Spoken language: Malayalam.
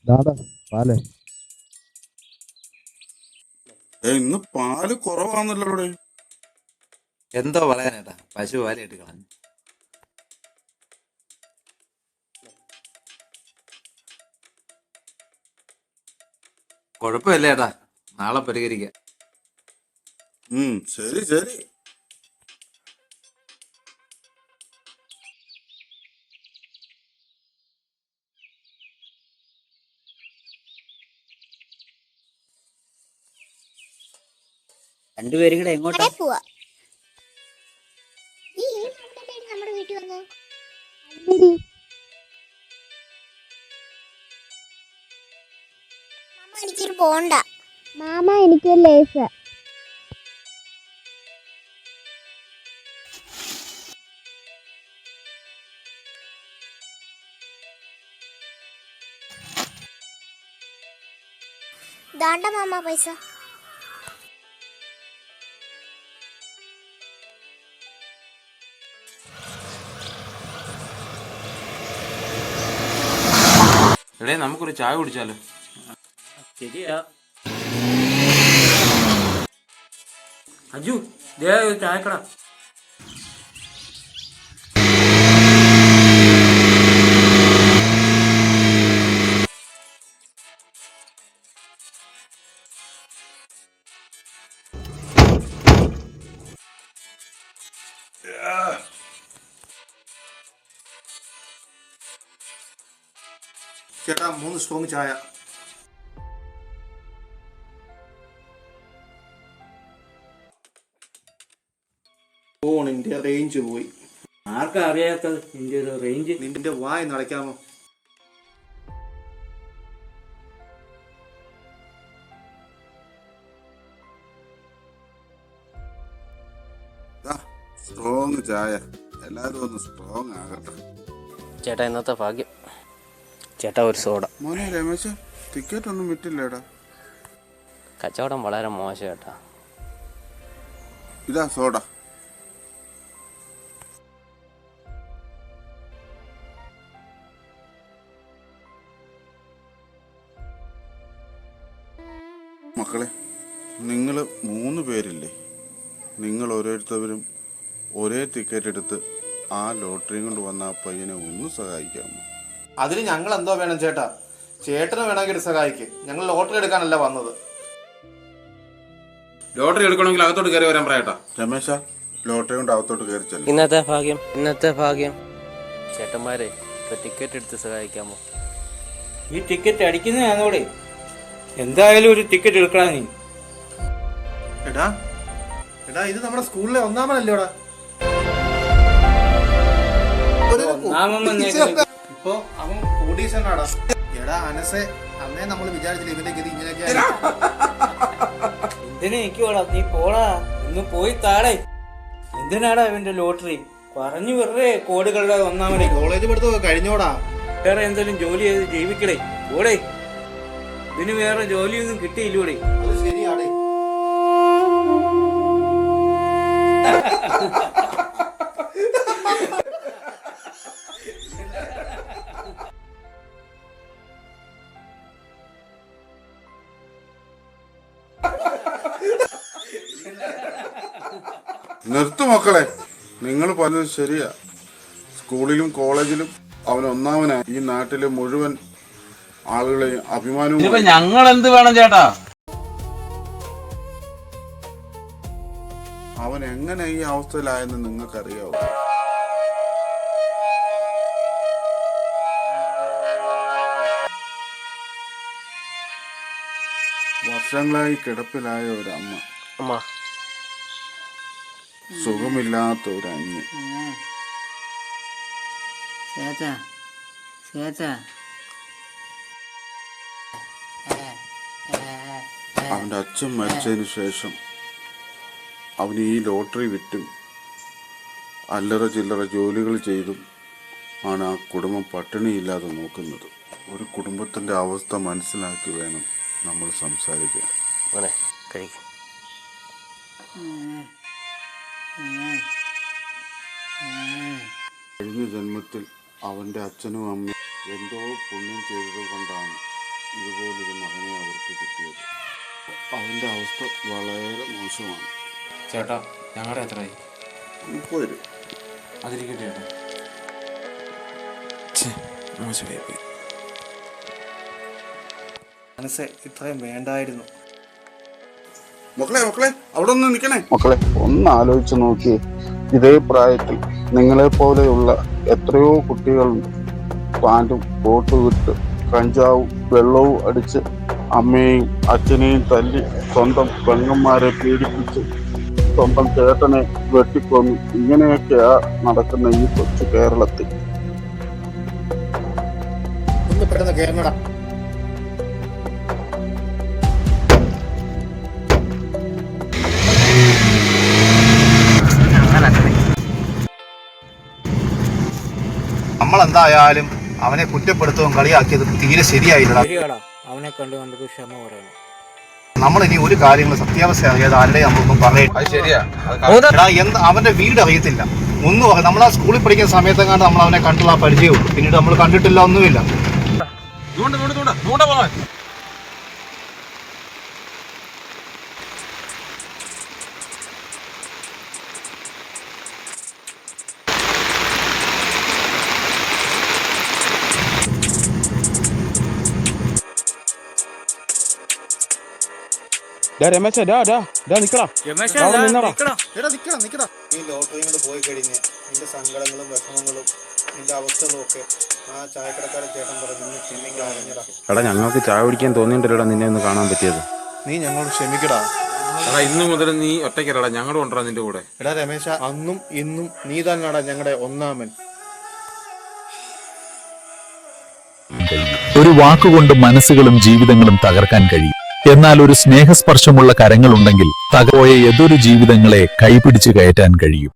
ദാടാ പാലേ. ഇന്ന് പാല് കുറവാണല്ലോ ഇവിടെ. എന്തോ പറയാനേട്ടാ, പശു പാലിട്ട് കളഞ്ഞു. കുഴപ്പമില്ല ഏട്ടാ, നാളെ പരിഹരിക്കാം. ശരി ശരി. രണ്ടുപേരും കൂടെ എങ്ങോട്ടാ പോവാ? നമ്മുടെ വീട്ടിൽ വന്ന് എനിക്കൊരു പോണ്ട മാമ, എനിക്കൊരു ലേസ്. ദാണ്ട മാമ പൈസ. എടേ, നമുക്കൊരു ചായ കുടിച്ചാലോ? ശരിയാ. അജു, ചായക്കട. ചേട്ടാ 3 സ്ട്രോങ് ചായ. ഫോണിന്റെ റേഞ്ച് പോയി. ആർക്കാ അറിയാത്തത് നിന്റെ ഒരു റേഞ്ച്? നിന്റെ വായ നടക്കാമോ? സ്ട്രോങ് ചായ. എല്ലാരും ഒന്ന് സ്ട്രോങ് ആകട്ടെ. ചേട്ടാ, ഇന്നത്തെ ഭാഗ്യം. ചേട്ടാ, ഒരു സോഡ. മോനെ രമേശ്, ടിക്കറ്റ് ഒന്നും വിട്ടില്ലേടാ? കച്ചവടം വളരെ മോശം ചേട്ടാ. ഇതാ സോഡ. മക്കളെ, നിങ്ങൾ 3 പേരില്ലേ? നിങ്ങൾ ഓരോരുത്തരും ഒരേ ടിക്കറ്റ് എടുത്ത് ആ ലോട്ടറി കൊണ്ട് വന്ന ആ പയ്യനെ ഒന്ന് സഹായിക്കാമോ? അതിന് ഞങ്ങൾ എന്തോ വേണം ചേട്ടാ? ചേട്ടന് വേണമെങ്കിൽ സഹായിക്ക്. ഞങ്ങൾ ലോട്ടറി എടുക്കാനല്ല വന്നത്. ലോട്ടറി എടുക്കണമെങ്കിൽ അകത്തോട്ട് കയറി വരാൻ പറയട്ടാ. രമേശ, ലോട്ടറി കൊണ്ട് അകത്തോട്ട് കയറി ചെല്ലും. ഇന്നത്തെ ഭാഗ്യം. ചേട്ടന്മാരെ, ടിക്കറ്റ് എടുത്ത് സഹായിക്കാമോ? ഈ ടിക്കറ്റ് അടിക്കുന്നതാണോടെ? എന്തായാലും ഒരു ടിക്കറ്റ് എടുക്കണ നീ. എടാ എടാ, ഇത് നമ്മുടെ സ്കൂളിലെ ഒന്നാമനല്ലോടാ. ഇപ്പൊ അവൻ കോടീശ്വരനാടാ. എടാ അനസെ, അന്നേ നമ്മൾ വിചാരിച്ചില്ല ഇവന്റെ ഗതി ഇങ്ങനെയൊക്കെ. എന്തിനാ നിൽക്കുവാടാ? നീ പോടാ, ഒന്ന് പോയി താടേ. എന്തിനാടാ ഇവന്റെ ലോട്ടറി? പറഞ്ഞു വെറുതെ കോടികളുടെ ഒന്നാമനെ. കോളേജ് പഠിത്തം കഴിഞ്ഞോടാ. വേറെ എന്തെങ്കിലും ജോലി ചെയ്ത് ജീവിക്കടേ. ഓടേ, ഇതിന് വേറെ ജോലിയൊന്നും കിട്ടിയില്ലൂടെ. അത് ശരിയാടേ. നിർത്തു മക്കളെ, നിങ്ങൾ പറഞ്ഞത് ശരിയാ. സ്കൂളിലും കോളേജിലും അവൻ ഒന്നാമനായി. ഈ നാട്ടിലെ മുഴുവൻ ആളുകളെയും അഭിമാനവും. ഞങ്ങൾ എന്ത് വേണം ചേട്ടാ? അവൻ എങ്ങനെ ഈ അവസ്ഥയിലായെന്ന് നിങ്ങൾക്കറിയാവോ? വർഷങ്ങളായി കിടപ്പിലായ ഒരമ്മ, സുഖമില്ലാത്ത ഒരഞ്ഞ്, അവന്റെ അച്ഛൻ മരിച്ചതിന് ശേഷം അവന് ഈ ലോട്ടറി വിറ്റും അല്ലറ ചില്ലറ ജോലികൾ ചെയ്തും ആണ് ആ കുടുംബം പട്ടിണിയില്ലാതെ നോക്കുന്നത്. ഒരു കുടുംബത്തിന്റെ അവസ്ഥ മനസ്സിലാക്കി വേണം നമ്മൾ സംസാരിക്കാൻ. കഴിഞ്ഞ ജന്മത്തിൽ അവന്റെ അച്ഛനും അമ്മയും എന്തോ പുണ്യം ചെയ്തത് കൊണ്ടാണ് ഇതുപോലൊരു മകനെ അവർക്ക് കിട്ടിയത്. അവൻ്റെ അവസ്ഥ വളരെ മോശമാണ്. ചേട്ടാ ഞങ്ങളുടെ എത്രയായി? 30 രൂപ. അതിരിക്കട്ടെ ചേട്ടാ. മോശമായി പോയി. മനസ്സെ ഇത്രയും വേണ്ടായിരുന്നു. മക്കളെ അവിടെ ഒന്ന് നിൽക്കണേ. മക്കളെ ഒന്ന് ആലോചിച്ച് നോക്കി. ഇതേ പ്രായത്തിൽ നിങ്ങളെ പോലെയുള്ള എത്രയോ കുട്ടികളുണ്ട്. പാൻറ്റും കോട്ടും ഇട്ട് കഞ്ചാവും വെള്ളവും അടിച്ച് അമ്മയെയും അച്ഛനെയും തല്ലി സ്വന്തം പെങ്ങന്മാരെ പീഡിപ്പിച്ച് സ്വന്തം ചേട്ടനെ വെട്ടിക്കൊന്നു. ഇങ്ങനെയൊക്കെയാ നടക്കുന്ന ഈ കൊച്ചു കേരളത്തിൽ. ഒന്ന് പെട്ടെന്ന് കേറണടാ. നമ്മളെന്തായാലും അവനെ കുറ്റപ്പെടുത്തുകയും കളിയാക്കിയത് തീരെ ശരിയായില്ലടാ. ശരിയാടാ, അവനെ കണ്ട് നമുക്ക് ക്ഷമ പറയണം. നമ്മളിനി ഒരു കാര്യങ്ങളും സത്യാവസ്ഥ അറിയാതെ ആരുടെ നമ്മളൊന്നും പറയട്ടെ. അത് ശരിയാ. എടാ അവന്റെ വീട് അറിയത്തില്ല ഒന്നും. നമ്മൾ ആ സ്കൂളിൽ പഠിക്കുന്ന സമയത്തെങ്ങാണ്ട് നമ്മൾ അവനെ കണ്ടുള്ള പരിചയമുള്ളൂ. പിന്നീട് നമ്മൾ കണ്ടിട്ടില്ല, ഒന്നുമില്ല. രമേശാ, എടാ നിക്കടാ. ഈ ലോട്ടറി കൊണ്ട് പോയി കഴിഞ്ഞ് നിന്റെ സങ്കടങ്ങളും വിഷമങ്ങളും നിന്റെ അവസ്ഥകളും ഒക്കെ ആ ചായക്കടക്കാരൻ ചേട്ടൻ പറഞ്ഞു ക്ഷമിക്കാഞ്ഞടാ. എടാ ഞങ്ങൾക്ക് ചായ കുടിക്കാൻ തോന്നിയിട്ടല്ലോടാ നിന്നെ ഒന്ന് കാണാൻ പറ്റിയത്. നീ ഞങ്ങളോട് ക്ഷമിക്കടാ. എടാ ഇന്നു മുതൽ നീ ഒറ്റയ്ക്കല്ലടാ, ഞങ്ങളും ഉണ്ടാ നിന്റെ കൂടെ. എടാ രമേശ, അന്നും ഇന്നും നീ തന്നെടാ ഞങ്ങളുടെ ഒന്നാമൻ. ഒരു വാക്കുകൊണ്ട് മനസ്സുകളും ജീവിതങ്ങളും തകർക്കാൻ കഴിയും. എന്നാൽ ഒരു സ്നേഹസ്പർശമുള്ള കരങ്ങളുണ്ടെങ്കിൽ തകർന്നുപോയ ഏതൊരു ജീവിതങ്ങളെ കൈപിടിച്ച് കയറ്റാൻ കഴിയും.